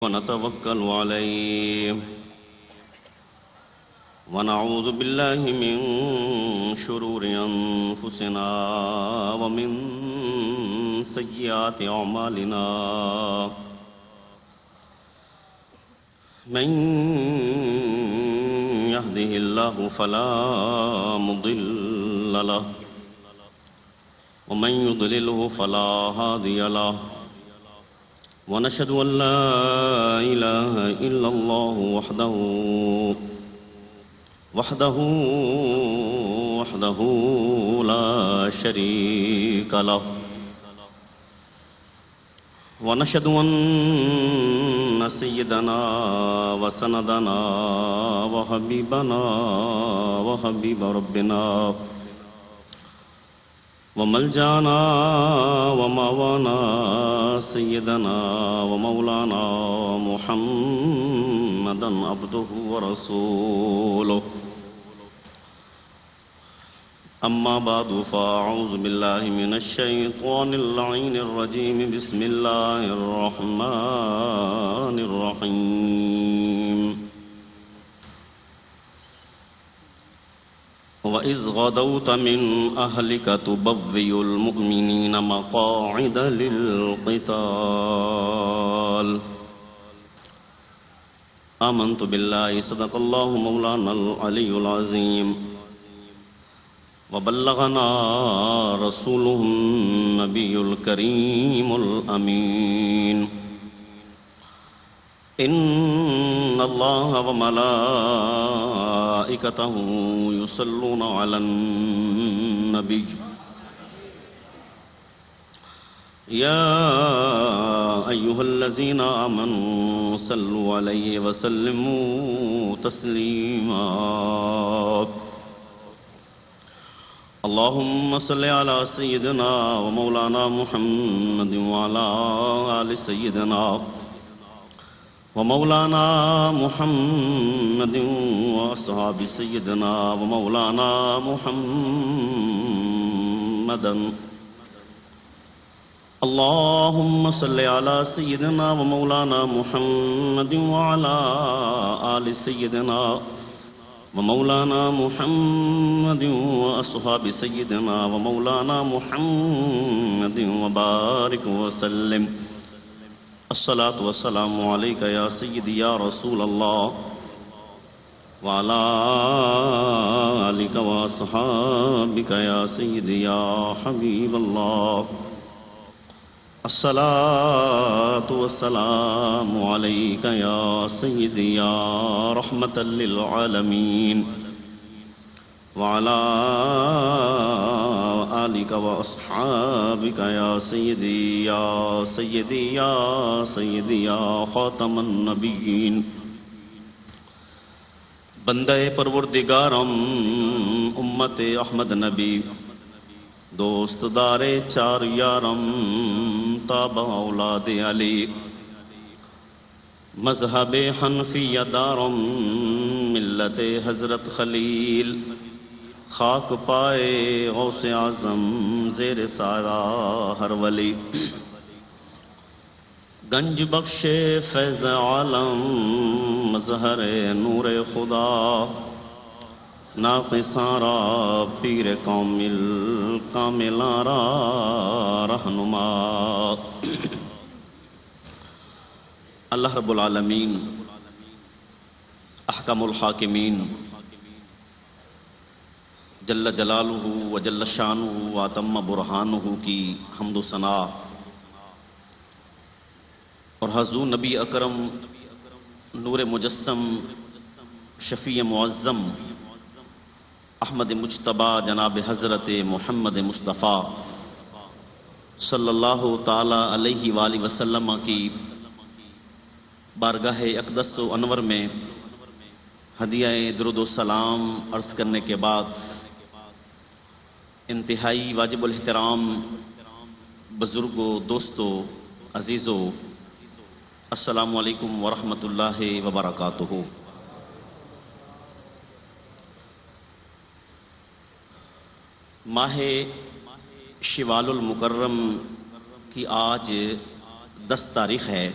ونتوكل عليه ونعوذ بالله من شرور أنفسنا ومن سيئات أعمالنا من يهده الله فلا مضل له ومن يضلله فلا هادي له ونشهد أن لا إله إلا الله وحده لا شريك له ونشهد أن سيدنا وسندنا وحبيبنا وحبيب ربنا وملجانا وماوانا سيدنا ومولانا محمدا عبده ورسوله أما بعد فأعوذ بالله من الشيطان اللعين الرجيم بسم الله الرحمن الرحيم وَإِذْ غَدَوْتَ مِنْ أَهْلِكَ تُبَوِّئُ الْمُؤْمِنِينَ مَقَاعِدَ لِلْقِتَالِ آمنت بالله صدق الله مولانا العلي العظيم وبلغنا رسوله النبي الكريم الأمين إن الله وملائكته يصلون على النبي يا أيها الذين آمنوا صلوا عليه وسلموا تسليما اللهم صل على سيدنا ومولانا محمد وعلى آل سيدنا ومولانا محمد وأصحاب سيدنا ومولانا محمدا اللهم صل على سيدنا ومولانا محمد وعلى آل سيدنا ومولانا محمد وأصحاب سيدنا ومولانا محمد وبارك وسلم الصلاة والسلام عليك يا سيدي يا رسول الله وعلى آلك وأصحابك يا سيدي يا حبيب الله الصلاة والسلام عليك يا سيدي يا رحمة للعالمين وعلى آلك وأصحابك يا سيدي يا سيدي يا سيدي يا خاتم النبيين بندہ پروردگارم امت احمد نبی دوست دار چار یارم تابع اولاد علی مذہب حنفیہ دارم ملت حضرت خلیل خاک پائے غوث اعظم زیر سایہ ہر ولی گنج بخش فیض عالم مظہر نور خدا ناقصاں را پیر کاملاں را رہنما اللہ رب العالمین احکم الحاکمین جل جلالہ و جل شانہ و اتم برہانہ کی حمد و ثنا اور حضور نبی اکرم نور مجسم شفیع معظم احمد مجتبیٰ جناب حضرت محمد مصطفیٰ صلی اللہ تعالی علیہ وآلہ وسلم کی بارگاہ اقدس و انور میں ہدیہ درود و سلام عرض کرنے کے بعد انتہائی واجب الاحترام بزرگوں، دوستوں، عزیزوں، السلام علیکم ورحمۃ اللہ وبرکاتہ۔ ماہ شوال المکرم کی آج 10 تاریخ ہے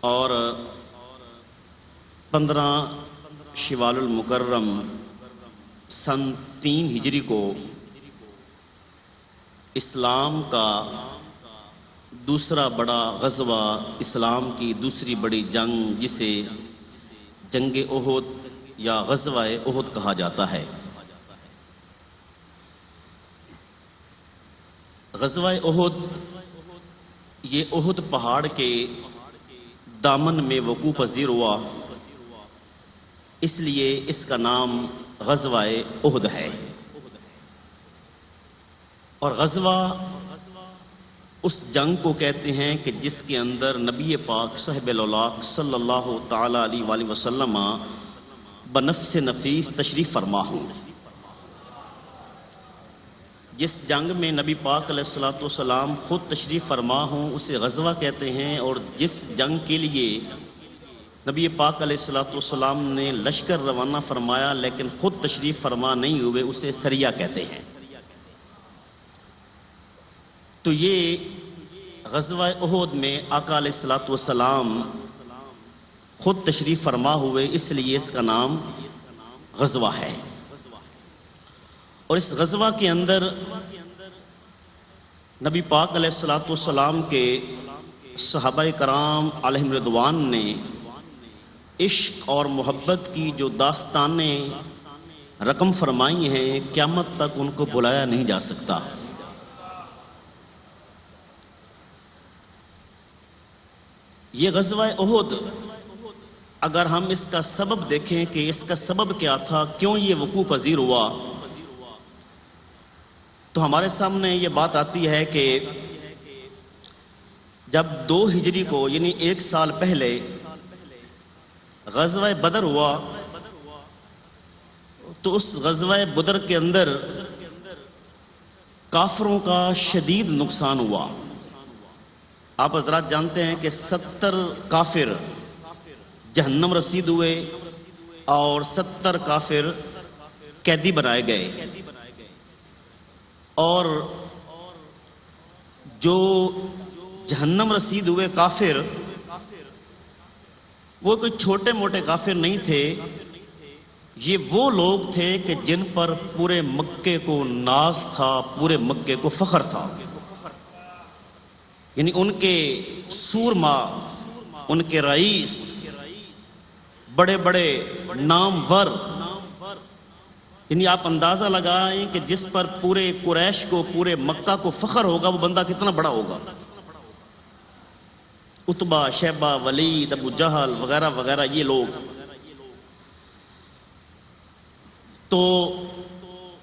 اور 15 شوال المکرم سن 3 ہجری کو اسلام کا دوسرا بڑا غزوہ، اسلام کی دوسری بڑی جنگ، جسے جنگ احد یا غزوہ احد کہا جاتا ہے۔ غزوہ احد یہ احد پہاڑ کے دامن میں وقوع پذیر ہوا، اس لیے اس کا نام غزوہ احد ہے۔ اور غزوہ اس جنگ کو کہتے ہیں کہ جس کے اندر نبی پاک صاحب الاولاق صلی اللہ تعالی علیہ وآلہ وسلم بنفس نفیس تشریف فرما ہوں۔ جس جنگ میں نبی پاک علیہ الصلوۃ والسلام خود تشریف فرما ہوں اسے غزوہ کہتے ہیں، اور جس جنگ کے لیے نبی پاک علیہ الصلوۃ والسلام نے لشکر روانہ فرمایا لیکن خود تشریف فرما نہیں ہوئے اسے سریہ کہتے ہیں۔ تو یہ غزوہ احد میں آقا علیہ الصلوۃ والسلام خود تشریف فرما ہوئے، اس لیے اس کا نام غزوہ ہے۔ اور اس غزوہ کے اندر نبی پاک علیہ الصلوۃ والسلام کے صحابہ کرام علیہم رضوان نے عشق اور محبت کی جو داستانیں رقم فرمائی ہیں، قیامت تک ان کو بھلایا نہیں جا سکتا۔ یہ غزوہ احد اگر ہم اس کا سبب دیکھیں کہ اس کا سبب کیا تھا، کیوں یہ وقوع پذیر ہوا، تو ہمارے سامنے یہ بات آتی ہے کہ جب 2 ہجری کو یعنی 1 سال پہلے غزوہ بدر ہوا، تو اس غزوہ بدر کے اندر کافروں کا شدید نقصان ہوا۔ آپ حضرات جانتے ہیں کہ 70 کافر جہنم رسید ہوئے اور 70 کافر قیدی بنائے گئے، اور جو جہنم رسید ہوئے کافر وہ کوئی چھوٹے موٹے کافر نہیں تھے، یہ وہ لوگ تھے کہ جن پر پورے مکے کو ناز تھا، پورے مکے کو فخر تھا۔ یعنی ان کے سورما، ان کے رئیس، بڑے بڑے نامور، یعنی آپ اندازہ لگائیں کہ جس پر پورے قریش کو، پورے مکہ کو فخر ہوگا، وہ بندہ کتنا بڑا ہوگا۔ عتبہ، شیبہ، ولید، ابو جہل وغیرہ وغیرہ، یہ لوگ۔ تو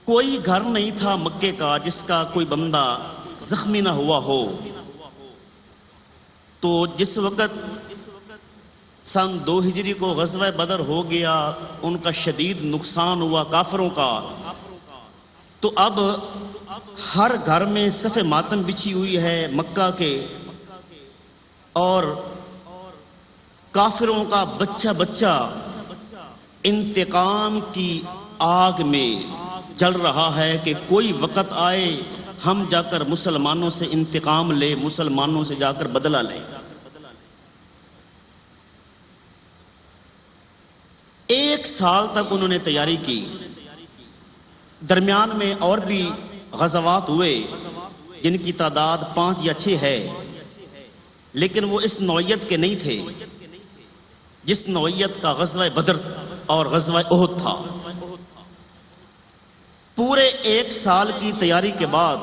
کوئی گھر نہیں تھا مکے کا جس کا کوئی بندہ زخمی نہ ہوا ہو۔ تو جس وقت سن 2 ہجری کو غزوہ بدر ہو گیا، ان کا شدید نقصان ہوا کافروں کا، تو اب ہر گھر میں صف ماتم بچھی ہوئی ہے مکہ کے، اور کافروں کا بچہ بچہ انتقام کی آگ میں جل رہا ہے کہ کوئی وقت آئے ہم جا کر مسلمانوں سے انتقام لے، مسلمانوں سے جا کر بدلہ لے۔ 1 سال تک انہوں نے تیاری کی، درمیان میں اور بھی غزوات ہوئے جن کی تعداد 5 یا 6 ہے، لیکن وہ اس نوعیت کے نہیں تھے جس نوعیت کا غزوہ بدر اور غزوہ احد تھا۔ پورے 1 سال کی تیاری کے بعد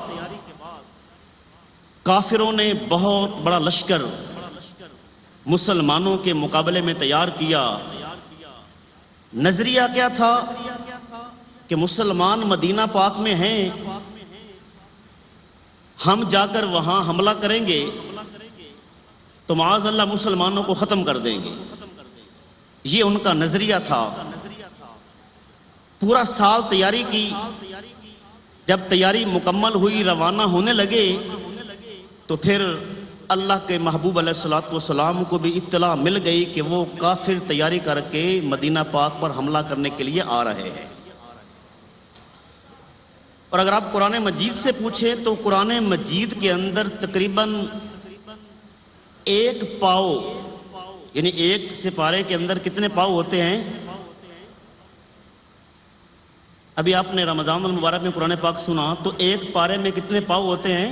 کافروں نے بہت بڑا لشکر مسلمانوں کے مقابلے میں تیار کیا۔ نظریہ کیا تھا کہ مسلمان مدینہ پاک میں ہیں، ہم جا کر وہاں حملہ کریں گے تو معاذ اللہ مسلمانوں کو ختم کر دیں گے، یہ ان کا نظریہ تھا۔ پورا سال تیاری کی، جب تیاری مکمل ہوئی، روانہ ہونے لگے، تو پھر اللہ کے محبوب علیہ الصلوۃ والسلام کو بھی اطلاع مل گئی کہ وہ کافر تیاری کر کے مدینہ پاک پر حملہ کرنے کے لیے آ رہے ہیں۔ اور اگر آپ قرآن مجید سے پوچھیں تو قرآن مجید کے اندر تقریباً 1 پاؤ یعنی ایک سپارے کے اندر کتنے پاؤ ہوتے ہیں؟ ابھی آپ نے رمضان المبارک میں قرآن پاک سنا تو ایک پارے میں کتنے پاؤ ہوتے ہیں؟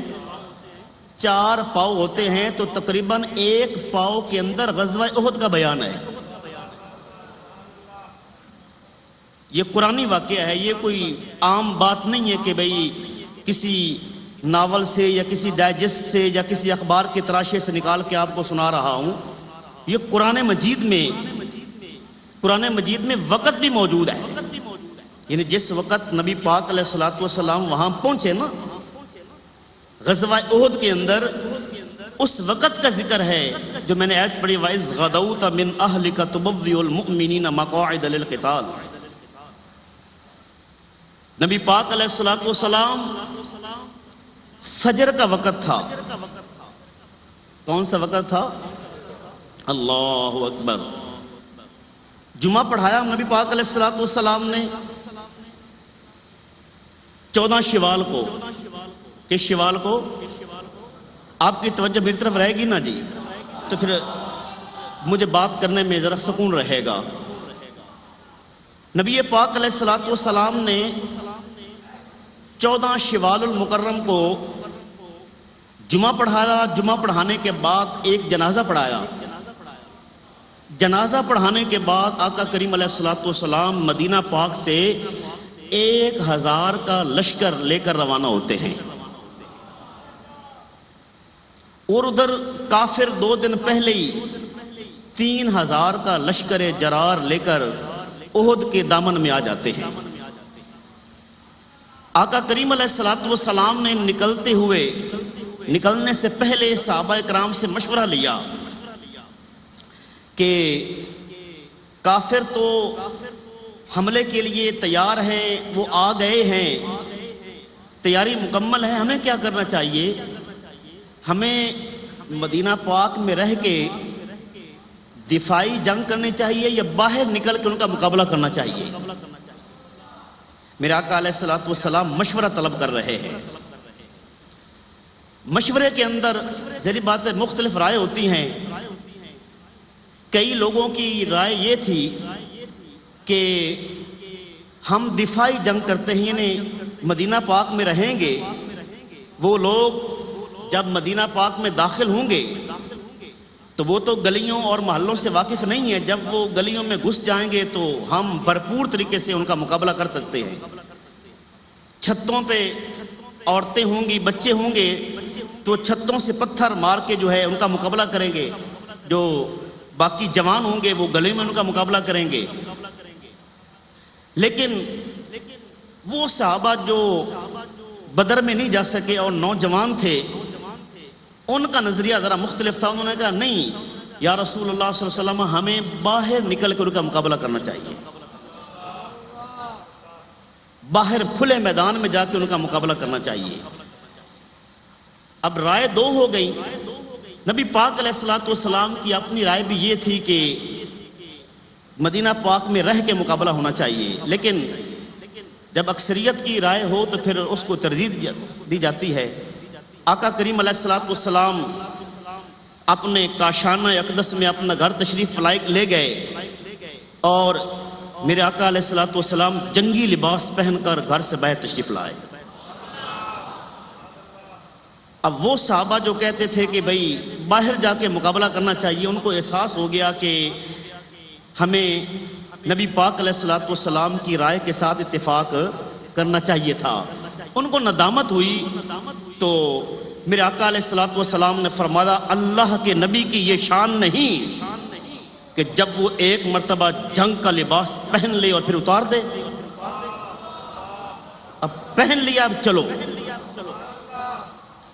4 پاؤ ہوتے ہیں، تو تقریباً ایک پاؤ کے اندر غزوہ احد کا بیان ہے۔ یہ قرآنی واقعہ ہے، یہ کوئی عام بات نہیں ہے کہ بھئی کسی ناول سے یا کسی ڈائجسٹ سے یا کسی اخبار کے تراشے سے نکال کے آپ کو سنا رہا ہوں۔ یہ قرآن مجید میں وقت بھی موجود ہے، یعنی جس وقت نبی پاک علیہ الصلوۃ والسلام وہاں پہنچے نا غزوہ احد کے اندر، اس وقت کا ذکر ہے جو میں نے آیت پڑھی وَإِذْ غَدَوْتَ مِنْ أَهْلِكَ تُبَوِّئُ الْمُؤْمِنِينَ مَقَاعِدَ لِلْقِتَالِ۔ نبی پاک علیہ الصلوۃ والسلام فجر کا وقت تھا۔ کون سا وقت تھا؟ اللہ اکبر۔ جمعہ پڑھایا نبی پاک علیہ الصلوۃ والسلام نے 14 شوال کو۔ کس شوال کو؟ آپ کی توجہ میری طرف رہے گی نا جی، تو پھر مجھے بات کرنے میں ذرا سکون رہے گا۔ نبی پاک علیہ الصلوۃ والسلام نے 14 شوال المکرم کو جمعہ پڑھایا۔ جمعہ پڑھانے کے بعد ایک جنازہ پڑھایا۔ جنازہ پڑھانے کے بعد آقا کریم علیہ الصلوۃ والسلام مدینہ پاک سے 1000 کا لشکر لے کر روانہ ہوتے ہیں، اور ادھر کافر 2 دن پہلے ہی 3000 کا لشکر جرار لے کر احد کے دامن میں آ جاتے ہیں۔ آقا کریم علیہ الصلوۃ والسلام نے نکلنے سے پہلے صحابہ کرام سے مشورہ لیا کہ کافر تو حملے کے لیے تیار ہیں، وہ آ گئے ہیں، تیاری مکمل ہے، ہمیں کیا کرنا چاہیے؟ ہمیں مدینہ پاک میں رہ کے دفاعی جنگ کرنی چاہیے یا باہر نکل کے ان کا مقابلہ کرنا چاہیے؟ میرے آقا علیہ الصلوۃ والسلام مشورہ طلب کر رہے ہیں۔ مشورے کے اندر ذری بات ہے، مختلف رائے ہوتی ہیں۔ کئی لوگوں کی رائے یہ تھی کہ ہم دفاعی جنگ کرتے ہیں، یعنی مدینہ پاک میں رہیں گے، وہ لوگ جب مدینہ پاک میں داخل ہوں گے تو وہ تو گلیوں اور محلوں سے واقف نہیں ہیں، جب وہ گلیوں میں گھس جائیں گے تو ہم بھرپور طریقے سے ان کا مقابلہ کر سکتے ہیں۔ چھتوں پہ عورتیں ہوں گی، بچے ہوں گے، تو چھتوں سے پتھر مار کے جو ہے ان کا مقابلہ کریں گے، جو باقی جوان ہوں گے وہ گلے میں ان کا مقابلہ کریں گے۔ لیکن وہ صحابہ جو بدر میں نہیں جا سکے اور نوجوان تھے، ان کا نظریہ ذرا مختلف تھا۔ انہوں نے کہا نہیں یا رسول اللہ صلی اللہ علیہ وسلم، ہمیں باہر نکل کر ان کا مقابلہ کرنا چاہیے، باہر کھلے میدان میں جا کے ان کا مقابلہ کرنا چاہیے۔ اب رائے 2 ہو گئی۔ نبی پاک علیہ الصلوۃ والسلام کی اپنی رائے بھی یہ تھی کہ مدینہ پاک میں رہ کے مقابلہ ہونا چاہیے، لیکن جب اکثریت کی رائے ہو تو پھر اس کو ترجیح دی جاتی ہے۔ آقا کریم علیہ الصلوۃ والسلام اپنے کاشانہ اقدس میں اپنا گھر تشریف لے گئے، اور میرے آقا علیہ الصلوۃ والسلام جنگی لباس پہن کر گھر سے باہر تشریف لائے۔ اب وہ صحابہ جو کہتے تھے کہ بھئی باہر جا کے مقابلہ کرنا چاہیے، ان کو احساس ہو گیا کہ ہمیں نبی پاک علیہ الصلوۃ والسلام کی رائے کے ساتھ اتفاق کرنا چاہیے تھا۔ ان کو ندامت ہوئی، تو میرے آقا علیہ الصلوۃ والسلام نے فرمایا اللہ کے نبی کی یہ شان نہیں کہ جب وہ ایک مرتبہ جنگ کا لباس پہن لے اور پھر اتار دے۔ اب پہن لیا، اب چلو،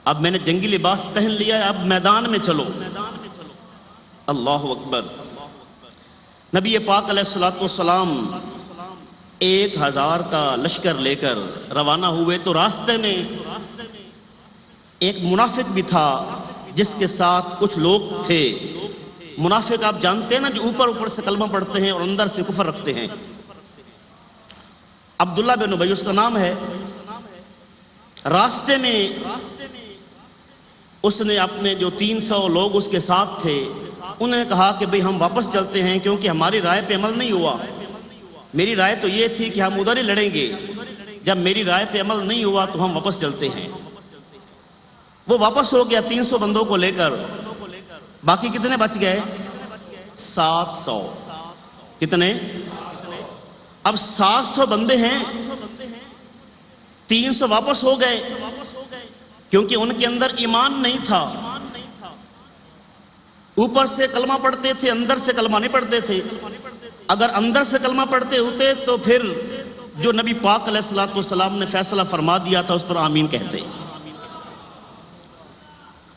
اب میں نے جنگی لباس پہن لیا ہے، اب میدان میں چلو۔ اللہ اکبر۔ نبی پاک علیہ الصلوۃ والسلام 1000 کا لشکر لے کر روانہ ہوئے، تو راستے میں ایک منافق بھی تھا جس کے ساتھ کچھ لوگ تھے۔ منافق آپ جانتے ہیں نا، جو اوپر سے کلمہ پڑھتے ہیں اور اندر سے کفر رکھتے ہیں۔ عبداللہ بن ابی اس کا نام ہے۔ راستے میں اس نے اپنے جو 300 لوگ اس کے ساتھ تھے انہوں نے کہا کہ بھئی ہم واپس چلتے ہیں کیونکہ ہماری رائے پہ عمل نہیں ہوا. میری رائے تو یہ تھی کہ ہم ادھر ہی لڑیں گے، جب میری رائے پہ عمل نہیں ہوا تو ہم واپس چلتے ہیں. وہ واپس ہو گیا 300 بندوں کو لے کر. باقی کتنے بچ گئے؟ 700. کتنے؟ اب 700 بندے ہیں، 300 واپس ہو گئے کیونکہ ان کے اندر ایمان نہیں تھا. اوپر سے کلمہ پڑھتے تھے، اندر سے کلمہ نہیں پڑھتے تھے. اگر اندر سے کلمہ پڑھتے ہوتے تو پھر جو نبی پاک علیہ الصلوۃ والسلام نے فیصلہ فرما دیا تھا اس پر آمین کہتے.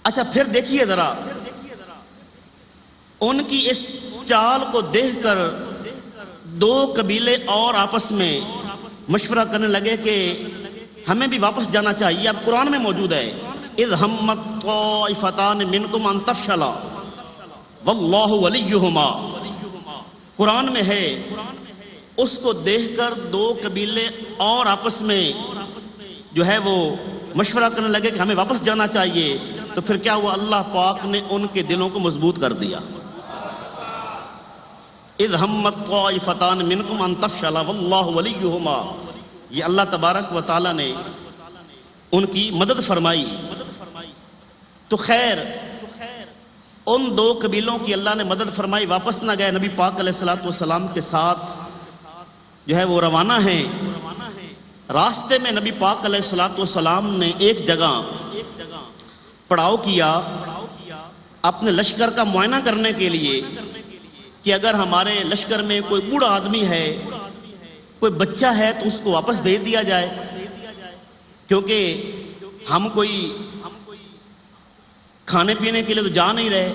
اچھا پھر دیکھیے ذرا، ان کی اس چال کو دیکھ کر دو قبیلے اور آپس میں مشورہ کرنے لگے کہ ہمیں بھی واپس جانا چاہیے. اب قرآن میں موجود ہے اذ ہمت طائفتان منکم ان تفشلا واللہ ولیہما. قرآن میں ہے. اس کو دیکھ کر دو قبیلے اور آپس میں جو ہے وہ مشورہ کرنے لگے کہ ہمیں واپس جانا چاہیے. تو پھر کیا ہوا؟ اللہ پاک نے ان کے دلوں کو مضبوط کر دیا. اذ ہمت طائفتان منکم ان تفشلا واللہ ولیہما. یہ اللہ تبارک و تعالی نے ان کی مدد فرمائی. تو خیر ان دو قبیلوں کی اللہ نے مدد فرمائی، واپس نہ گئے، نبی پاک علیہ الصلوۃ والسلام کے ساتھ جو ہے وہ روانہ ہیں. راستے میں نبی پاک علیہ الصلوۃ والسلام نے ایک جگہ پڑاؤ کیا اپنے لشکر کا معائنہ کرنے کے لیے کہ اگر ہمارے لشکر میں کوئی بوڑھا آدمی ہے، کوئی بچہ ہے تو اس کو واپس بھیج دیا جائے، کیونکہ ہم کوئی کھانے پینے کے لیے تو جا نہیں رہے،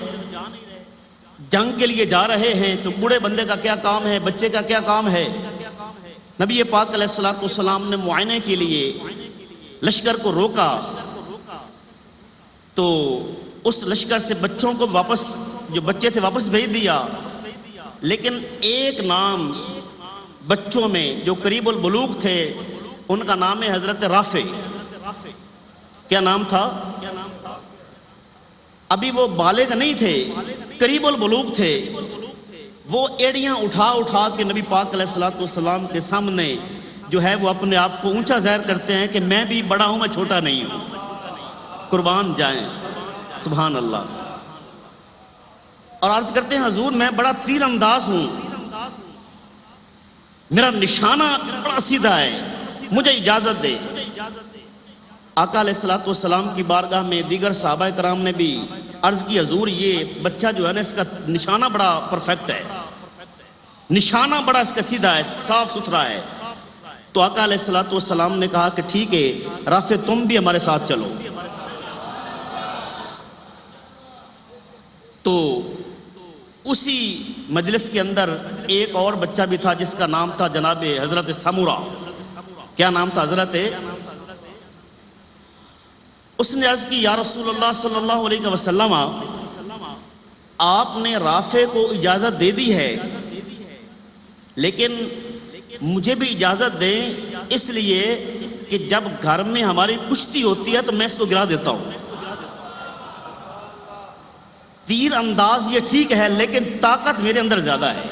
جنگ کے لیے جا رہے ہیں. تو بوڑھے بندے کا کیا کام ہے، بچے کا کیا کام ہے؟ نبی پاک علیہ الصلوۃ والسلام نے معائنے کے لیے لشکر کو روکا تو اس لشکر سے بچوں کو واپس، جو بچے تھے واپس بھیج دیا. لیکن ایک نام بچوں میں جو قریب البلوغ تھے ان کا نام ہے حضرت رافع. کیا نام تھا؟ ابھی وہ بالغ نہیں تھے، قریب البلوغ تھے. وہ ایڑیاں اٹھا اٹھا کے نبی پاک علیہ الصلوۃ والسلام کے سامنے جو ہے وہ اپنے آپ کو اونچا ظاہر کرتے ہیں کہ میں بھی بڑا ہوں، میں چھوٹا نہیں ہوں. قربان جائیں، سبحان اللہ. اور عرض کرتے ہیں حضور میں بڑا تیر انداز ہوں، میرا نشانہ بڑا سیدھا ہے، مجھے اجازت دے. آقا علیہ الصلوۃ والسلام کی بارگاہ میں دیگر صحابہ کرام نے بھی عرض کی حضور یہ بچہ جو ہے نا اس کا نشانہ بڑا پرفیکٹ ہے، نشانہ بڑا اس کا سیدھا ہے، صاف ستھرا ہے. تو آقا علیہ الصلوۃ والسلام نے کہا کہ ٹھیک ہے رافع تم بھی ہمارے ساتھ چلو. تو اسی مجلس کے اندر ایک اور بچہ بھی تھا جس کا نام تھا جناب حضرت سمورہ. کیا نام تھا حضرت؟ اس نے عرض کی یا رسول اللہ صلی اللہ علیہ وسلم آپ نے رافع کو اجازت دے دی ہے لیکن مجھے بھی اجازت دیں، اس لیے کہ جب گھر میں ہماری کشتی ہوتی ہے تو میں اس کو گرا دیتا ہوں. تیر انداز یہ ٹھیک ہے لیکن طاقت میرے اندر زیادہ ہے.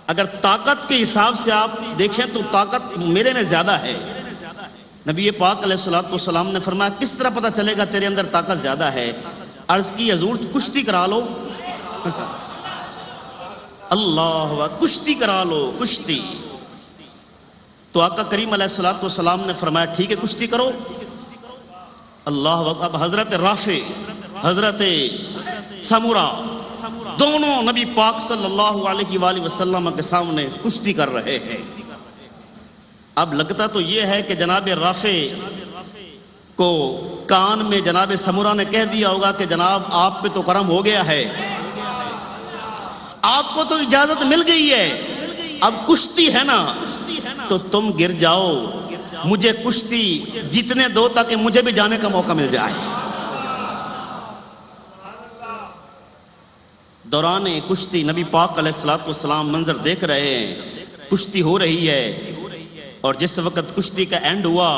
اگر طاقت کے حساب سے آپ دیکھیں تو طاقت میرے میں زیادہ ہے. نبی پاک علیہ الصلوۃ والسلام نے فرمایا کس طرح پتہ چلے گا تیرے اندر طاقت زیادہ ہے؟ عرض کی حضور کشتی کرا لو. اللہ کشتی کرا لو، کشتی. تو آقا کریم علیہ الصلوۃ والسلام نے فرمایا ٹھیک ہے کشتی کرو. اللہ اکبر. اب حضرت رافع، حضرت سمورہ دونوں نبی پاک صلی اللہ علیہ وآلہ وسلم کے سامنے کشتی کر رہے ہیں. اب لگتا تو یہ ہے کہ جناب رافع کو کان میں جناب سمورہ نے کہہ دیا ہوگا کہ جناب آپ پہ تو کرم ہو گیا ہے، آپ کو تو اجازت مل گئی ہے، اب کشتی ہے نا تو تم گر جاؤ، مجھے کشتی جیتنے دو تاکہ مجھے بھی جانے کا موقع مل جائے. دوران کشتی نبی پاک علیہ الصلوۃ والسلام منظر دیکھ رہے ہیں، کشتی ہو رہی ہے. اور جس وقت کشتی کا اینڈ ہوا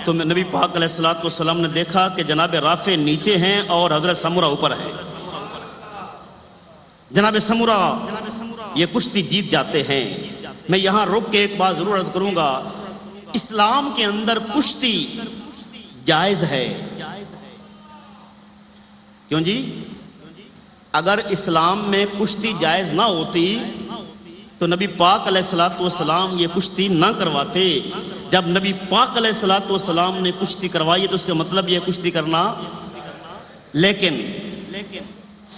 تو نبی پاک علیہ الصلوۃ والسلام نے دیکھا کہ جناب رافع نیچے ہیں اور حضرت سمورہ اوپر ہے. جناب سمرہ یہ کشتی جیت جاتے ہیں۔ میں یہاں رک کے ایک بات ضرور عرض کروں گا، اسلام کے اندر کشتی جائز ہے۔ کیوں جی؟ اگر اسلام میں کشتی جائز نہ ہوتی تو نبی پاک علیہ الصلوۃ والسلام یہ کشتی نہ کرواتے۔ جب نبی پاک علیہ الصلوۃ والسلام نے کشتی کروائی تو اس کا مطلب یہ کشتی کرنا، لیکن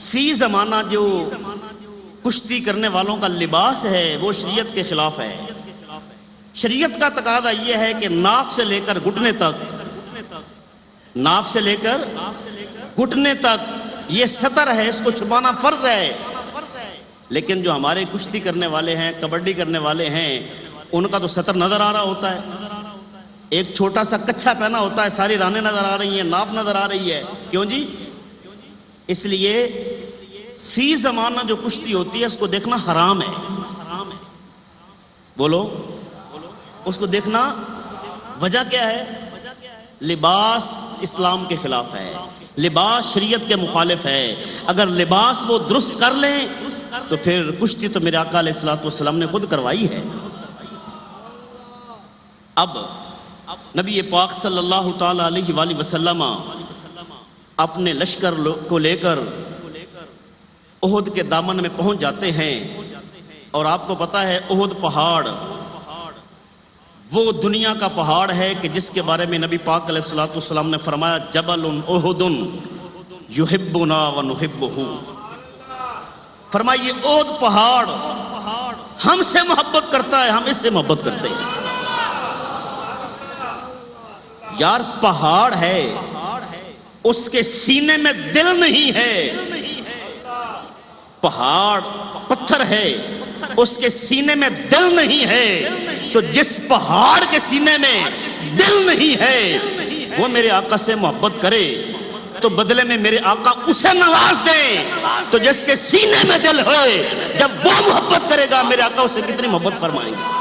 فی زمانہ جو کشتی کرنے والوں کا لباس ہے وہ شریعت کے خلاف ہے۔ شریعت کا تقاضا یہ ہے کہ ناف سے لے کر گھٹنے تک، ناف سے لے کر گھٹنے تک یہ ستر ہے، اس کو چھپانا فرض ہے۔ لیکن جو ہمارے کشتی کرنے والے ہیں، کبڈی کرنے والے ہیں، ان کا تو ستر نظر آ رہا ہوتا ہے، ایک چھوٹا سا کچھا پہنا ہوتا ہے، ساری رانیں نظر آ رہی ہیں، ناف نظر آ رہی ہے۔ کیوں جی؟ اس لیے فی زمانہ جو کشتی ہوتی ہے اس کو دیکھنا حرام ہے۔ بولو، اس کو دیکھنا وجہ کیا ہے؟ لباس اسلام کے خلاف ہے، لباس شریعت کے مخالف ہے۔ اگر لباس وہ درست کر لیں تو پھر کشتی تو میرے آقا علیہ الصلوۃ والسلام نے خود کروائی ہے۔ اب نبی پاک صلی اللہ تعالی علیہ وآلہ وسلم اپنے لشکر کو لے کر احد کے دامن میں پہنچ جاتے ہیں، اور آپ کو پتا ہے احد پہاڑ وہ دنیا کا پہاڑ ہے کہ جس کے بارے میں نبی پاک علیہ الصلوۃ والسلام نے فرمایا جبل احد یحبنا ونحبہ۔ فرمایا یہ احد پہاڑ ہم سے محبت کرتا ہے، ہم اس سے محبت کرتے ہیں۔ یار پہاڑ ہے، اس کے سینے میں دل نہیں ہے۔ پہاڑ پتھر ہے، اس کے سینے میں دل نہیں ہے۔ تو جس پہاڑ کے سینے میں دل نہیں ہے وہ میرے آقا سے محبت کرے تو بدلے میں میرے آقا اسے نواز دیں۔ تو جس کے سینے میں دل ہوئے جب وہ محبت کرے گا میرے آقا اسے کتنی محبت فرمائیں گے۔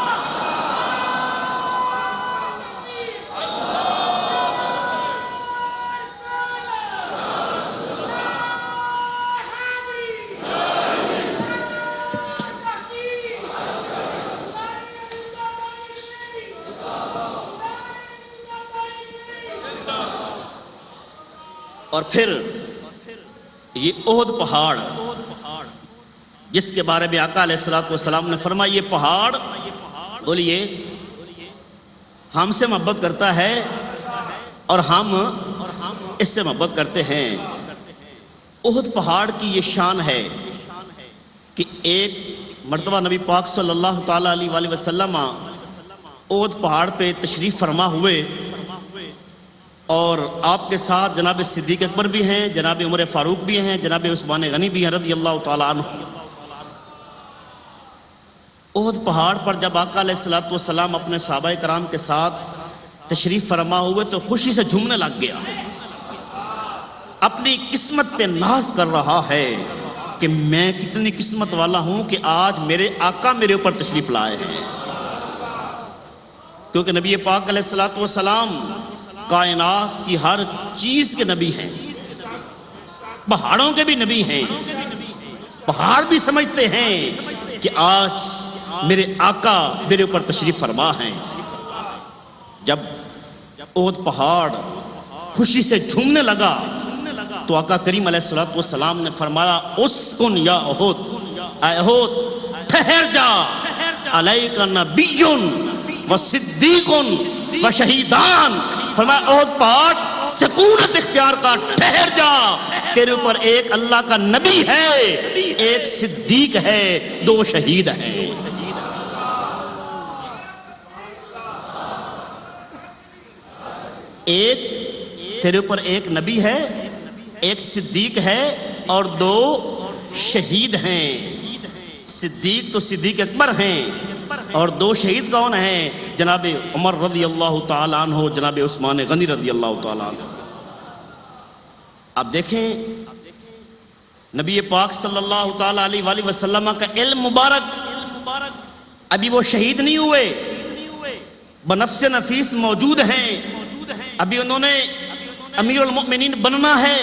اور پھر یہ احد پہاڑ جس کے بارے میں آقا علیہ الصلوۃ والسلام نے فرمایا یہ پہاڑ بولیے ہم سے محبت کرتا ہے اور ہم اس سے محبت کرتے ہیں۔ احد پہاڑ کی یہ شان ہے کہ ایک مرتبہ نبی پاک صلی اللہ تعالی علیہ وآلہ وسلم احد پہاڑ پہ تشریف فرما ہوئے، اور آپ کے ساتھ جناب صدیق اکبر بھی ہیں، جناب عمر فاروق بھی ہیں، جناب عثمان غنی بھی ہیں رضی اللہ تعالیٰ عنہ۔ احد پہاڑ پر جب آقا علیہ الصلوۃ والسلام اپنے صحابہ کرام کے ساتھ تشریف فرما ہوئے تو خوشی سے جھومنے لگ گیا، اپنی قسمت پہ ناز کر رہا ہے کہ میں کتنی قسمت والا ہوں کہ آج میرے آقا میرے اوپر تشریف لائے ہیں۔ کیونکہ نبی پاک علیہ الصلوۃ والسلام کائنات کی ہر چیز کے نبی ہیں، پہاڑوں کے بھی نبی ہیں۔ پہاڑ بھی سمجھتے ہیں کہ آج میرے آقا میرے اوپر تشریف فرما ہیں۔ جب احد پہاڑ خوشی سے جھومنے لگا تو آقا کریم علیہ الصلوۃ والسلام نے فرمایا اسکن یا احد، اے احد ٹھہر جا، علیک نبی و صدیق و شہیدان۔ فرمایا احد پہاڑ سکونت اختیار کا، ٹھہر جا، تیرے اوپر ایک اللہ کا نبی ہے، ایک صدیق ہے، دو شہید ہیں۔ ایک تیرے اوپر ایک نبی ہے، ایک صدیق ہے اور دو شہید ہیں۔ صدیق تو صدیق اکبر ہیں اور دو شہید کون ہیں؟ جناب عمر رضی اللہ تعالیٰ عنہ، جناب عثمان غنی رضی اللہ تعالیٰ عنہ۔ اب دیکھیں نبی پاک صلی اللہ تعالیٰ علیہ وآلہ وسلم کا علم مبارک ابھی وہ شہید نہیں ہوئے، بنفس نفیس موجود ہیں، ابھی انہوں نے امیر المؤمنین بننا ہے،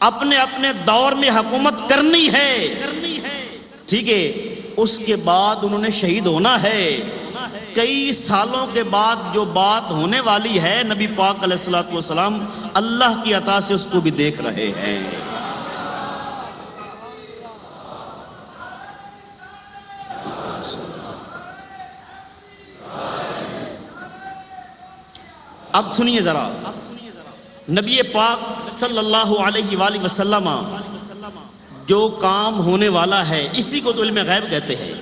اپنے اپنے دور میں حکومت کرنی ہے، ٹھیک ہے، اس کے بعد انہوں نے شہید ہونا ہے۔ کئی سالوں کے بعد جو بات ہونے والی ہے، نبی پاک علیہ الصلوۃ والسلام اللہ کی عطا سے اس کو بھی دیکھ رہے ہیں۔ اب سنیے ذرا، نبی پاک صلی اللہ علیہ وآلہ وسلم جو کام ہونے والا ہے اسی کو تو علم غیب کہتے ہیں،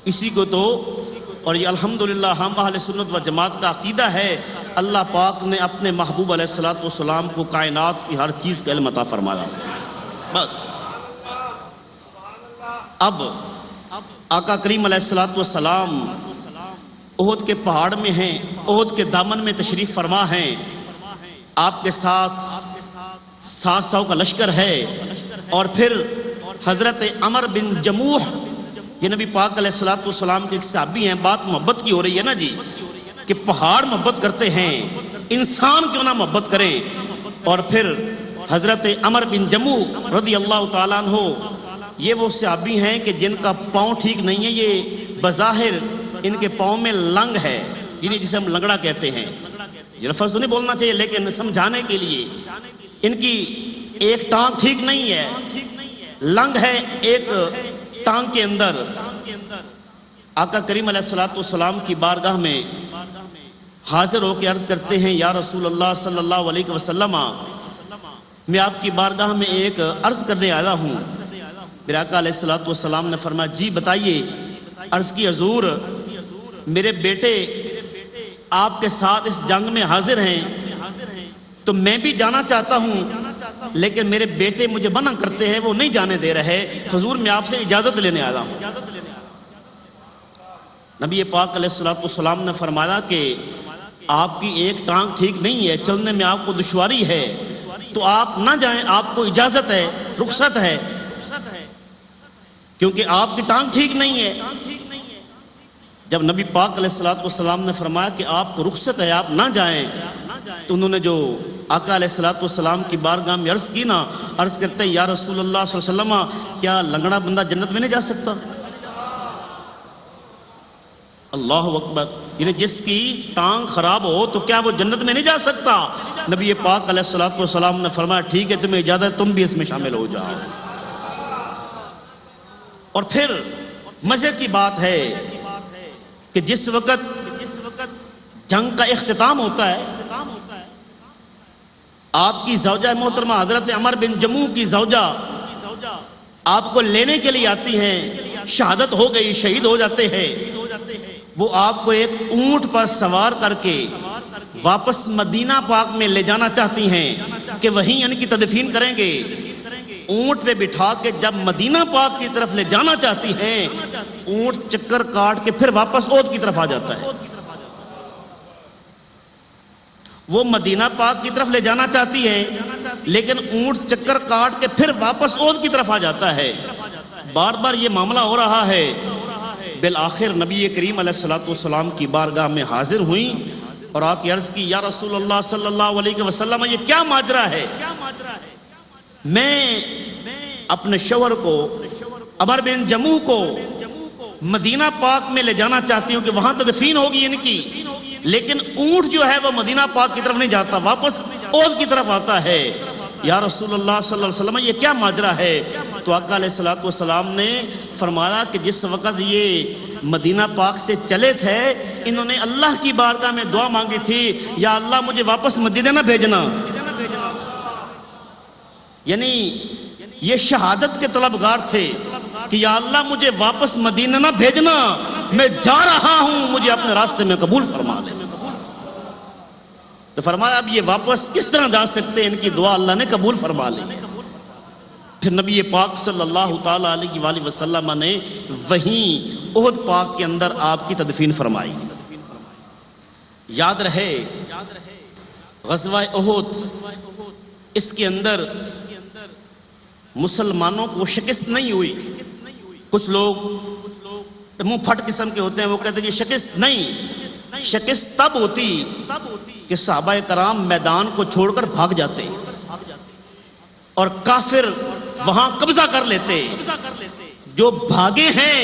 اسی کو تو، اور یہ الحمدللہ ہم اہل سنت و جماعت کا عقیدہ ہے، اللہ پاک نے اپنے محبوب علیہ الصلوۃ والسلام کو کائنات کی ہر چیز کا علم عطا فرمایا۔ بس اب آقا کریم علیہ الصلوۃ والسلام احد کے پہاڑ میں ہیں، احد کے دامن میں تشریف فرما ہیں، آپ کے ساتھ 700 کا لشکر ہے، اور پھر حضرت عمر بن جموح، یہ نبی پاک علیہ الصلوۃ والسلام کے ایک صحابی ہیں، بات محبت کی ہو رہی ہے نا جی، کہ پہاڑ محبت کرتے ہیں، انسان کیوں نہ محبت کریں، اور پھر حضرت عمر بن جموح رضی اللہ تعالیٰ عنہ، یہ وہ صحابی ہیں کہ جن کا پاؤں ٹھیک نہیں ہے، یہ بظاہر ان کے پاؤں میں لنگ ہے، یعنی جسے ہم لنگڑا کہتے ہیں، یہ لفظ تو نہیں بولنا چاہیے لیکن سمجھانے کے لیے، ان کی ایک ٹانگ ٹھیک نہیں ہے، لنگ ہے ایک ٹانگ کے اندر۔ آقا کریم علیہ الصلوۃ والسلام کی بارگاہ میں حاضر ہو کے عرض کرتے ہیں، یا رسول اللہ صلی اللہ علیہ وسلم، میں آپ کی بارگاہ میں ایک عرض کرنے آیا ہوں۔ میرے آقا علیہ الصلوۃ والسلام نے فرمایا، جی بتائیے۔ عرض کی، حضور میرے بیٹے آپ کے ساتھ اس جنگ میں حاضر ہیں، تو میں بھی جانا چاہتا ہوں لیکن میرے بیٹے مجھے منع کرتے ہیں، وہ نہیں جانے دے رہے، حضور میں آپ سے اجازت لینے آیا ہوں۔ نبی پاک علیہ الصلوۃ والسلام نے فرمایا کہ آپ کی ایک ٹانگ ٹھیک نہیں ہے، چلنے میں آپ کو دشواری ہے، تو آپ نہ جائیں، آپ کو اجازت ہے، رخصت ہے، کیونکہ آپ کی ٹانگ ٹھیک نہیں ہے۔ جب نبی پاک علیہ الصلوۃ والسلام نے فرمایا کہ آپ کو رخصت ہے، آپ نہ جائیں، تو انہوں نے جو آقا علیہ الصلوۃ والسلام کی بارگاہ میں عرض کی نا، عرض کرتے ہیں، یا رسول اللہ صلی اللہ علیہ وسلم، کیا لنگڑا بندہ جنت میں نہیں جا سکتا؟ اللہ اکبر، یعنی جس کی ٹانگ خراب ہو تو کیا وہ جنت میں نہیں جا سکتا؟ نبی پاک علیہ الصلوۃ والسلام نے فرمایا، ٹھیک ہے تمہیں اجازت ہے، تم بھی اس میں شامل ہو جاؤ۔ اور پھر مزے کی بات ہے کہ جس وقت جنگ کا اختتام ہوتا ہے، آپ کی زوجہ محترمہ حضرت عمر بن جموح کی زوجہ آپ کو لینے کے لیے آتی ہیں، شہادت ہو گئی، شہید ہو جاتے ہیں، وہ آپ کو ایک اونٹ پر سوار کر کے واپس مدینہ پاک میں لے جانا چاہتی ہیں کہ وہیں ان کی تدفین کریں گے۔ اونٹ پہ بٹھا کے جب مدینہ پاک کی طرف لے جانا چاہتی ہیں، اونٹ چکر کاٹ کے پھر واپس احد کی طرف آ جاتا ہے۔ وہ مدینہ پاک کی طرف لے جانا چاہتی ہے لیکن اونٹ چکر کاٹ کے پھر واپس احد کی طرف آ جاتا ہے۔ بار بار یہ معاملہ ہو رہا ہے، بالآخر نبی کریم علیہ الصلوۃ والسلام کی بارگاہ میں حاضر ہوئیں اور آپ کی عرض کی، یا رسول اللہ صلی اللہ علیہ وسلم، یہ کیا ماجرا ہے؟ میں اپنے شوہر کو، عمر بن جموح کو، مدینہ پاک میں لے جانا چاہتی ہوں کہ وہاں تدفین ہوگی ان کی، لیکن اونٹ جو ہے وہ مدینہ پاک کی طرف نہیں جاتا، واپس احد کی طرف آتا ہے۔ یا رسول اللہ صلی اللہ علیہ وسلم، یہ کیا ماجرا ہے؟ تو آقا علیہ الصلوۃ والسلام نے فرمایا کہ جس وقت یہ مدینہ پاک سے چلے تھے، انہوں نے اللہ کی بارگاہ میں دعا مانگی تھی، یا اللہ مجھے واپس مدینہ نہ بھیجنا۔ یعنی یہ شہادت کے طلبگار تھے کہ یا اللہ مجھے واپس مدینہ نہ بھیجنا، میں جا رہا ہوں، مجھے اپنے راستے میں قبول فرما لے۔ تو فرمایا اب یہ واپس کس طرح جا سکتے ہیں؟ ان کی دعا اللہ نے قبول فرما لی۔ پھر نبی پاک صلی اللہ تعالی علیہ وآلہ وسلم نے وہیں احد پاک کے اندر آپ کی تدفین فرمائی۔ یاد رہے غزوہ احد، اس کے اندر مسلمانوں کو شکست نہیں ہوئی۔ کچھ لوگ منہ پھٹ قسم کے ہوتے ہیں، وہ کہتے ہیں کہ شکست نہیں، شکست تب ہوتی کہ صحابہ کرام میدان کو چھوڑ کر بھاگ جاتے، اور کافر وہاں قبضہ کر لیتے. جو بھاگے ہیں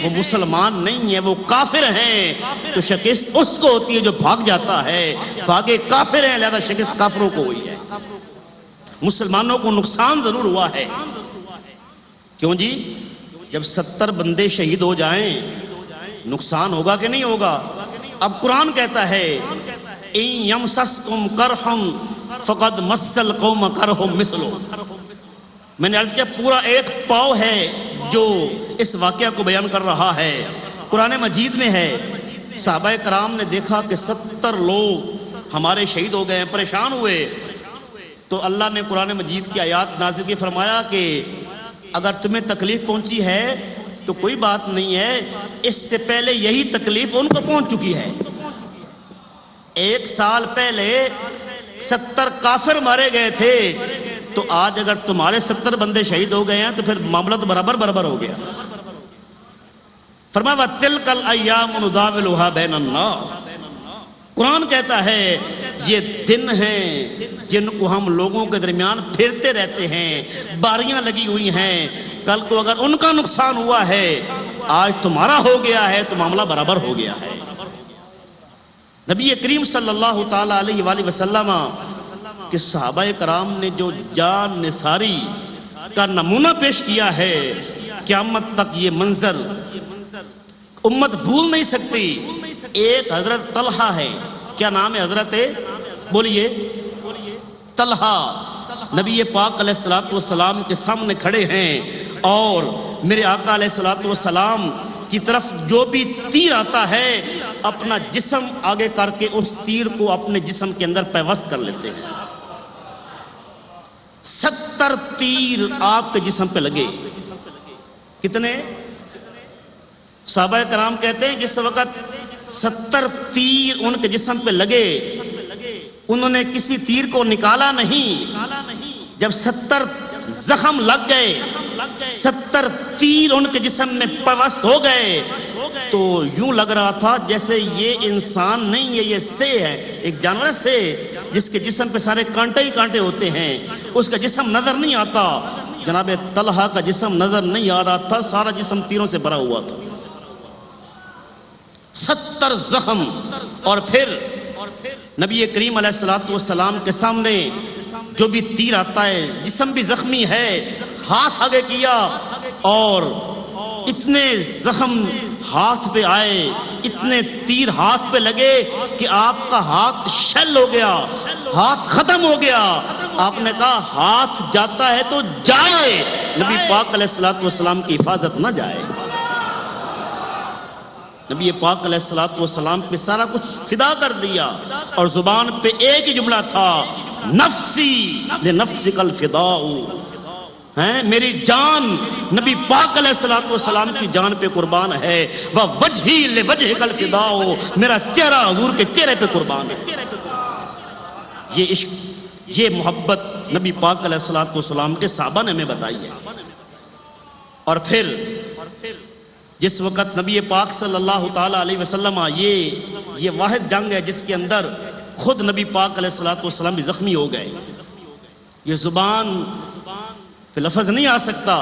وہ مسلمان نہیں ہیں، وہ کافر ہیں، تو شکست اس کو ہوتی ہے جو بھاگ جاتا ہے. بھاگے کافر ہیں، لہذا شکست کافروں کو ہوئی ہے. مسلمانوں کو نقصان ضرور ہوا ہے. کیوں جی؟ جب 70 بندے شہید ہو جائیں نقصان ہوگا کہ نہیں ہوگا؟ اب قرآن کہتا ہے اِن یمسسکم کرحم فقد مس القوم کرحم مثلہ. میں نے عرض کیا پورا ایک پاؤ ہے جو اس واقعہ کو بیان کر رہا ہے. قرآن مجید میں ہے صحابہ کرام نے دیکھا کہ 70 لوگ ہمارے شہید ہو گئے ہیں، پریشان ہوئے. تو اللہ نے قرآن مجید کی آیات نازل کی، فرمایا کہ اگر تمہیں تکلیف پہنچی ہے تو کوئی بات نہیں ہے، اس سے پہلے یہی تکلیف ان کو پہنچ چکی ہے. 1 سال پہلے 70 کافر مارے گئے تھے، تو آج اگر تمہارے 70 بندے شہید ہو گئے ہیں تو پھر معاملہ تو برابر ہو گیا. فرمایا وَتِلْكَ الْأَيَّامُ نُدَاوِلُهَا بَيْنَ النَّاسِ. قرآن کہتا ہے یہ دن ہیں جن کو ہم لوگوں کے درمیان پھرتے رہتے ہیں، باریاں لگی ہوئی ہیں. کل کو اگر ان کا نقصان ہوا ہے، آج تمہارا ہو گیا ہے تو معاملہ برابر ہو گیا ہے. نبی کریم صلی اللہ تعالی علیہ وآلہ وسلم کہ صحابہ کرام نے جو جان نثاری کا نمونہ پیش کیا ہے، قیامت تک یہ منظر امت بھول نہیں سکتی. ایک حضرت طلحہ ہے، کیا نام ہے حضرت؟ بولیے طلحہ. نبی پاک علیہ الصلوۃ والسلام کے سامنے کھڑے ہیں اور میرے آقا علیہ الصلوۃ والسلام کی طرف جو بھی تیر آتا ہے اپنا جسم آگے کر کے اس تیر کو اپنے جسم کے اندر پیوست کر لیتے ہیں. 70 تیر آپ کے جسم پہ لگے. کتنے؟ صحابہ کرام کہتے ہیں جس وقت 70 تیر ان کے جسم پہ لگے انہوں نے کسی تیر کو نکالا نہیں. جب 70 زخم لگ گئے، 70 تیر ان کے جسم میں پیوست ہو گئے، تو یوں لگ رہا تھا جیسے یہ انسان نہیں ہے، یہ سے ہے، ایک جانور ہے سے، جس کے جسم پہ سارے کانٹے ہی کانٹے ہوتے ہیں، اس کا جسم نظر نہیں آتا. جناب طلحہ کا جسم نظر نہیں آ رہا تھا، سارا جسم تیروں سے بھرا ہوا تھا. 70 زخم. اور پھر نبی کریم علیہ الصلوۃ والسلام کے سامنے جو بھی تیر آتا ہے، جسم بھی زخمی ہے، ہاتھ آگے کیا اور اتنے زخم ہاتھ پہ آئے، اتنے تیر ہاتھ پہ لگے کہ آپ کا ہاتھ شل ہو گیا، ہاتھ ختم ہو گیا. آپ نے کہا ہاتھ جاتا ہے تو جائے، نبی پاک علیہ الصلوۃ والسلام کی حفاظت نہ جائے. نبی پاک علیہ الصلوۃ والسلام پہ سارا کچھ فدا کر دیا اور زبان پہ ایک ہی جملہ تھا، نفسی لنفسک الفداء. میری جان نبی پاک علیہ الصلوۃ والسلام کی جان پہ قربان ہے. وجہی لوجہک الفداء، میرا چہرہ حضور کے چہرے پہ قربان ہے. یہ عشق، یہ محبت نبی پاک علیہ الصلوۃ والسلام کے صحابہ نے ہمیں بتائی ہے. اور پھر جس وقت نبی پاک صلی اللہ تعالی علیہ وسلم یہ واحد جنگ ہے جس کے اندر خود نبی پاک علیہ الصلوۃ والسلام بھی زخمی ہو گئے. یہ زبان پہ لفظ نہیں آ سکتا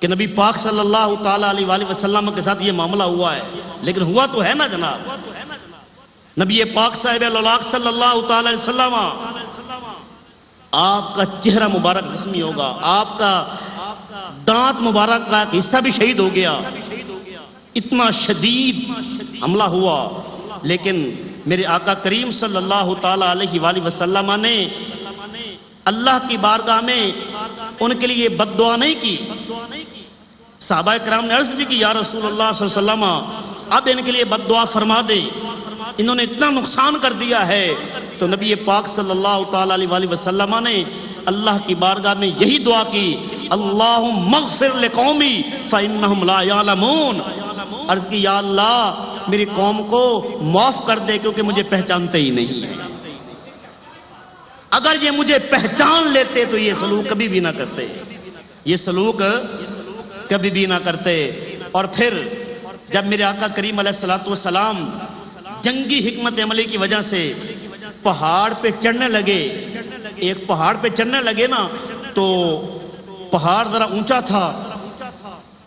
کہ نبی پاک صلی اللہ تعالی علیہ وآلہ وسلم کے ساتھ یہ معاملہ ہوا ہے، لیکن ہوا تو ہے نا جناب. نبی پاک صاحب الاولاق صلی اللہ تعالی علیہ وسلم، آپ کا چہرہ مبارک زخمی ہوگا، آپ کا دانت مبارک کا حصہ بھی شہید ہو گیا. اتنا شدید حملہ ہوا، لیکن میرے آقا کریم صلی اللہ تعالی علیہ وآلہ وسلم نے اللہ کی بارگاہ میں ان کے لیے بد دعا نہیں کی. صحابہ کرام نے عرض بھی کی یا رسول اللہ صلی اللہ علیہ وسلم اب ان کے لیے بد دعا فرما دے، انہوں نے اتنا نقصان کر دیا ہے. تو نبی پاک صلی اللہ تعالی علیہ وآلہ وسلم نے اللہ کی بارگاہ میں یہی دعا کی، اللہم اغفر لقومی فإنہم لا یعلمون. عرض کی یا اللہ میری قوم کو معاف کر دے کیونکہ مجھے پہچانتے ہی نہیں ہیں. اگر یہ مجھے پہچان لیتے تو یہ سلوک کبھی بھی نہ کرتے، یہ سلوک کبھی بھی نہ کرتے. اور پھر جب میرے آقا کریم علیہ الصلوۃ والسلام جنگی حکمت عملی کی وجہ سے پہاڑ پہ چڑھنے لگے ایک پہاڑ پہ چڑھنے لگے نا تو پہاڑ ذرا اونچا تھا،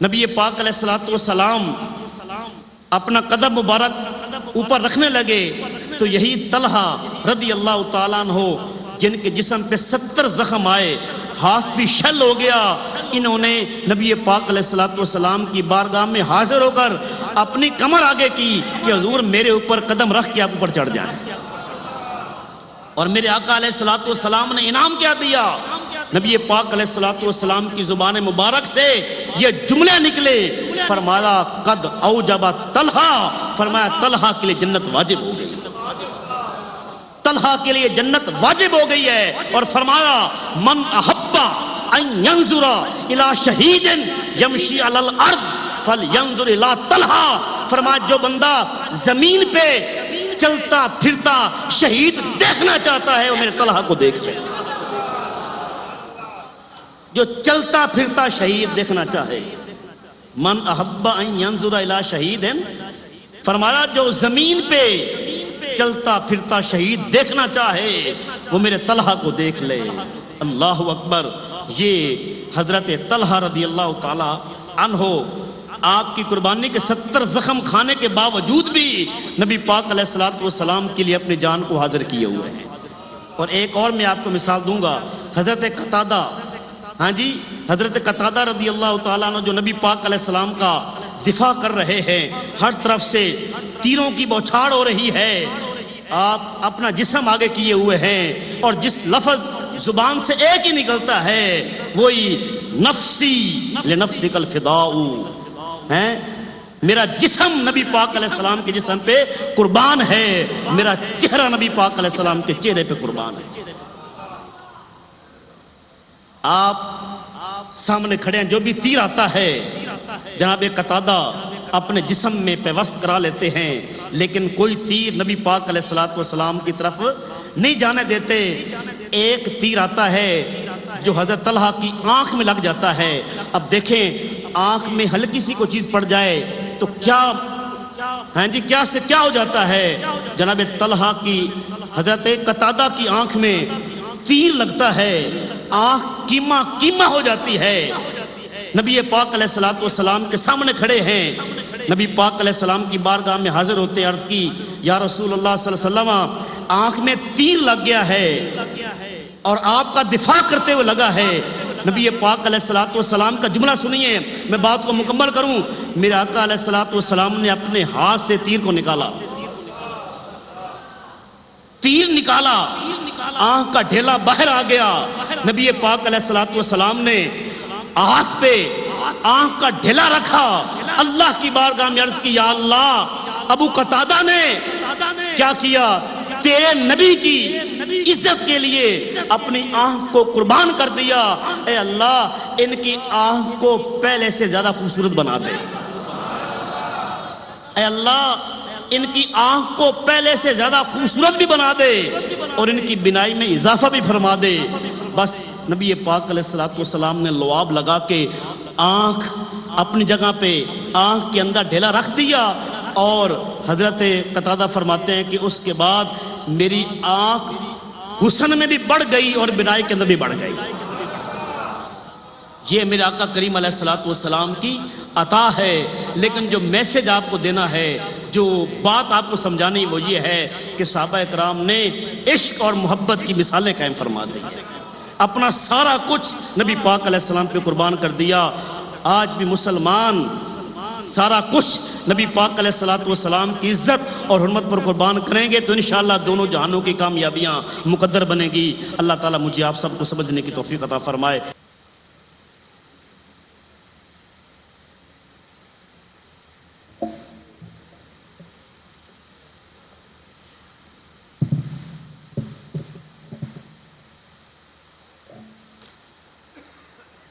نبی پاک علیہ الصلوۃ والسلام اپنا قدم مبارک اوپر رکھنے لگے تو یہی طلحہ رضی اللہ تعالیٰ عنہ جن کے جسم پہ 70 زخم آئے، ہاتھ بھی شل ہو گیا، انہوں نے نبی پاک علیہ الصلوۃ والسلام کی بارگاہ میں حاضر ہو کر اپنی کمر آگے کی کہ حضور میرے اوپر قدم رکھ کے آپ اوپر چڑھ جائیں، اور میرے آقا علیہ الصلوۃ والسلام نے انعام کیا دیا؟ نبی پاک علیہ الصلوۃ والسلام کی زبان مبارک سے یہ جملے نکلے، فرمایا قد اوجب طلحہ، فرمایا طلحہ کے لیے جنت واجب ہو گئی، طلحہ کے لیے جنت واجب ہو گئی ہے، اور فرمایا من احب ان ينظر الى شہید یمشی علی الارض فلینظر الى طلحہ، فرمایا جو بندہ زمین پہ چلتا پھرتا شہید دیکھنا چاہتا ہے وہ میرے طلحہ کو دیکھ لے، جو چلتا پھرتا شہید دیکھنا چاہے، من احب ان ينظر الى شہید، فرمایا جو زمین پہ چلتا پھرتا شہید دیکھنا چاہے وہ میرے طلحہ کو دیکھ لے۔ اللہ اکبر۔ یہ حضرت طلحہ رضی اللہ تعالی عنہ آپ کی قربانی کے 70 زخم کھانے کے باوجود بھی نبی پاک علیہ الصلوۃ والسلام کے لیے اپنی جان کو حاضر کیے ہوئے ہیں۔ اور ایک اور میں آپ کو مثال دوں گا، حضرت قتادہ، ہاں جی، حضرت قتادہ رضی اللہ تعالیٰ عنہ جو نبی پاک علیہ السلام کا دفاع کر رہے ہیں، ہر طرف سے تیروں کی بوچھاڑ ہو رہی ہے، آپ اپنا جسم آگے کیے ہوئے ہیں، اور جس لفظ زبان سے ایک ہی نکلتا ہے وہی نفسی لنفسک الفداء ہے، میرا جسم نبی پاک علیہ السلام کے جسم پہ قربان ہے، میرا چہرہ نبی پاک علیہ السلام کے چہرے پہ قربان ہے۔ آپ سامنے کھڑے ہیں، جو بھی تیر آتا ہے جناب قتادہ اپنے جسم میں پیوست کرا لیتے ہیں، لیکن کوئی تیر نبی پاک علیہ الصلوۃ والسلام کی طرف نہیں جانے دیتے۔ ایک تیر آتا ہے جو حضرت طلحہ کی آنکھ میں لگ جاتا ہے، اب دیکھیں آنکھ میں ہلکی سی کوئی چیز پڑ جائے تو کیا، ہاں جی، کیا سے کیا ہو جاتا ہے؟ جناب طلحہ کی، حضرت قتادہ کی آنکھ میں تیر لگتا ہے، آنکھ کیما کیما ہو جاتی ہے۔ نبی پاک علیہ الصلوۃ والسلام کے سامنے کھڑے ہیں، نبی پاک علیہ السلام کی بارگاہ میں حاضر ہوتے عرض کی یا رسول اللہ صلی اللہ علیہ وسلم آنکھ میں تیر لگ گیا ہے اور آپ کا دفاع کرتے ہوئے لگا ہے۔ نبی پاک علیہ الصلوۃ والسلام کا جملہ سنیے، میں بات کو مکمل کروں۔ میرے آقا علیہ الصلوۃ والسلام نے اپنے ہاتھ سے تیر کو نکالا، تیر نکالا، آنکھ کا ڈھیلا باہر آ گیا۔ نبی پاک علیہ الصلوۃ والسلام نے ہاتھ پہ آنکھ کا ڈھیلا رکھا، اللہ کی بارگاہ میں عرض کی یا اللہ، ابو قتادہ نے کیا کیا؟ تیرے نبی کی عزت کے لیے اپنی آنکھ کو قربان کر دیا، اے اللہ ان کی آنکھ کو پہلے سے زیادہ خوبصورت بنا دے، اے اللہ ان کی آنکھ کو پہلے سے زیادہ خوبصورت بھی بنا دے اور ان کی بینائی میں اضافہ بھی فرما دے۔ بس نبی پاک علیہ الصلوۃ والسلام نے لعاب لگا کے آنکھ اپنی جگہ پہ آنکھ کے اندر ڈھیلا رکھ دیا، اور حضرت قتادہ فرماتے ہیں کہ اس کے بعد میری آنکھ حسن میں بھی بڑھ گئی اور بینائی کے اندر بھی بڑھ گئی۔ یہ میرے آقا کریم علیہ الصلوۃ والسلام کی عطا ہے، لیکن جو میسج آپ کو دینا ہے، جو بات آپ کو سمجھانی وہ یہ ہے کہ صحابہ اکرام نے عشق اور محبت کی مثالیں قائم فرما دی، اپنا سارا کچھ نبی پاک علیہ السلام پہ قربان کر دیا۔ آج بھی مسلمان سارا کچھ نبی پاک علیہ الصلوۃ والسلام کی عزت اور حرمت پر قربان کریں گے تو انشاءاللہ دونوں جہانوں کی کامیابیاں مقدر بنے گی۔ اللہ تعالیٰ مجھے آپ سب کو سمجھنے کی توفیق عطا فرمائے۔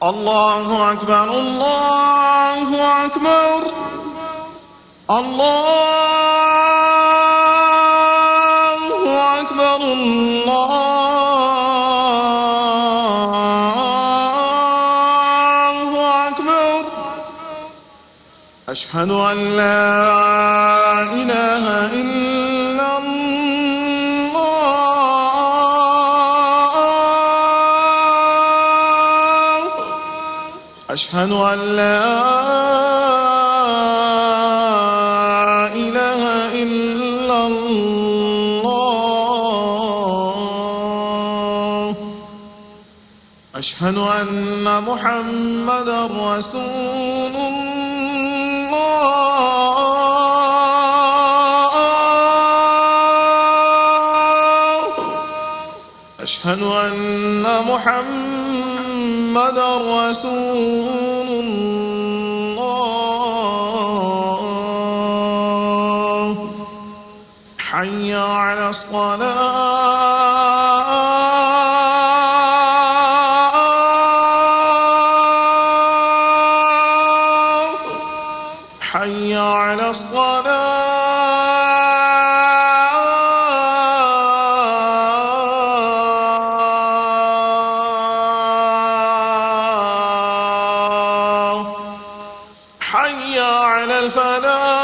اللہ اکبر، اللہ اکبر، اللہ اکبر، اللہ اکبر، اشہد ان لا الہ الا اللہ، أشهد أن لا إله إلا الله. أشهد أن محمدا رسول الله. أشهد أن محمدا رسول الله. حي على الصلاة. حي على الصلاة. حي على الفلاح.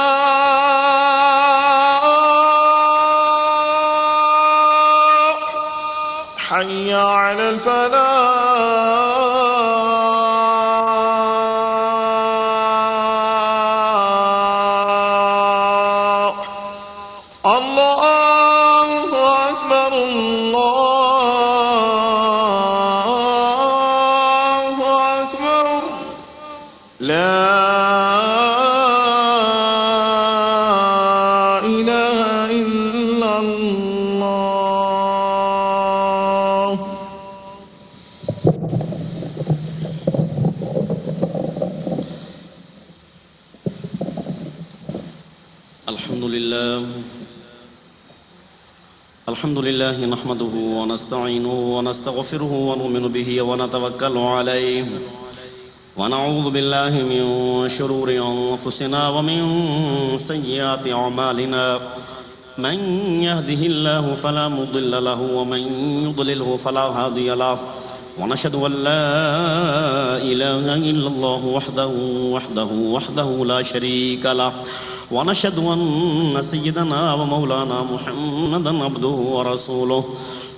حي على الفلاح. الله أكبر الله أكبر. لا إله إلا الله. الحمد لله نحمده ونستعينه ونستغفره ونؤمن به ونتوكل عليه ونعوذ بالله من شرور أنفسنا ومن سيئات أعمالنا من يهده الله فلا مضل له ومن يضلله فلا هادي له ونشهد أن لا إله إلا الله وحده لا شريك له ونشهد أن سيدنا ومولانا محمدا عبده ورسوله.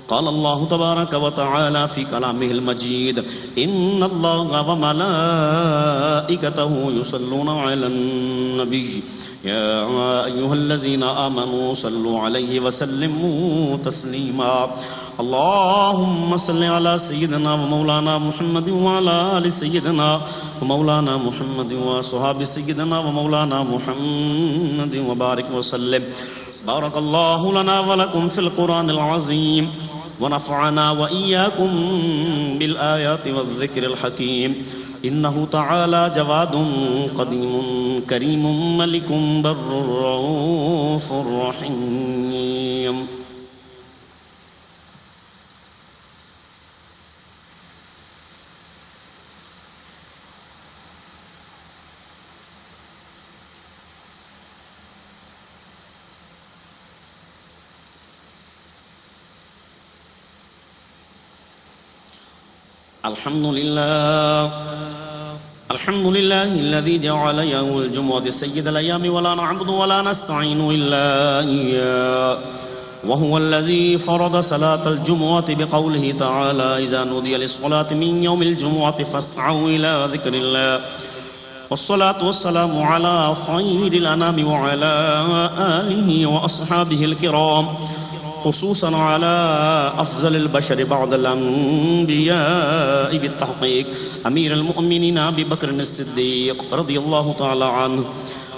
قال الله تبارك وتعالى في كلامه المجيد إن الله وملائكته يصلون على النبي يا أيها الذين آمنوا صلوا عليه وسلموا تسليما. اللهم صل على سيدنا ومولانا محمد وعلى آل سيدنا ومولانا محمد وصحاب سيدنا ومولانا محمد وبارك وسلم. بارك الله لنا ولكم في القرآن العظيم ونفعنا وإياكم بالآيات والذكر الحكيم. إنه تعالى جواد قديم كريم ملك بر رؤوف رحيم. الحمد لله الذي جعل يوم الجمعة سيد الأيام ولا نعبد ولا نستعين إلا إياه وهو الذي فرض صلاة الجمعة بقوله تعالى إذا نودي للصلاة من يوم الجمعة فاسعوا إلى ذكر الله. والصلاة والسلام على خير الأنام وعلى آله وأصحابه الكرام خصوصا على أفضل البشر بعد الأنبياء بالتحقيق أمير المؤمنين أبي بكر الصديق رضي الله تعالى عنه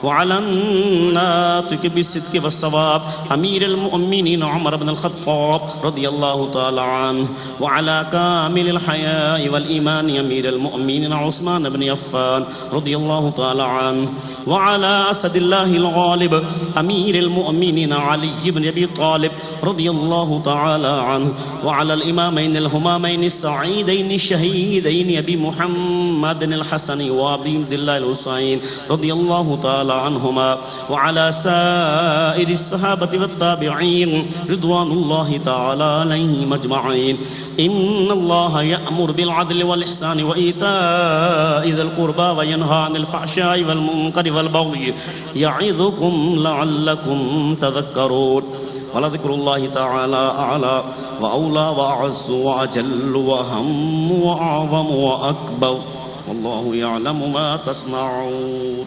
وعلى الناطق بالصدق والصواب أمير المؤمنين عمر بن الخطاب رضي الله تعالى عنه وعلى كامل الحياء والإيمان أمير المؤمنين عثمان بن عفان رضي الله تعالى عنه وعلى أسد الله الغالب أمير المؤمنين علي بن أبي طالب رضي الله تعالى عنه وعلى الإمامين الهمامين السعيدين الشهيدين أبي محمد الحسن وأبي عبد الله الحسين رضي الله تعالى عنهما وعلى سائر الصحابة والتابعين رضوان الله تعالى عليهم أجمعين. إن الله يأمر بالعدل والإحسان وإيتاء ذي القربى وينهى عن الفحشاء والمنكر والبغي يعظكم لعلكم تذكرون. ولذكر الله تعالى أعلى وأولى وأعز وأجل وأهم وأعظم وأكبر والله يعلم ما تصنعون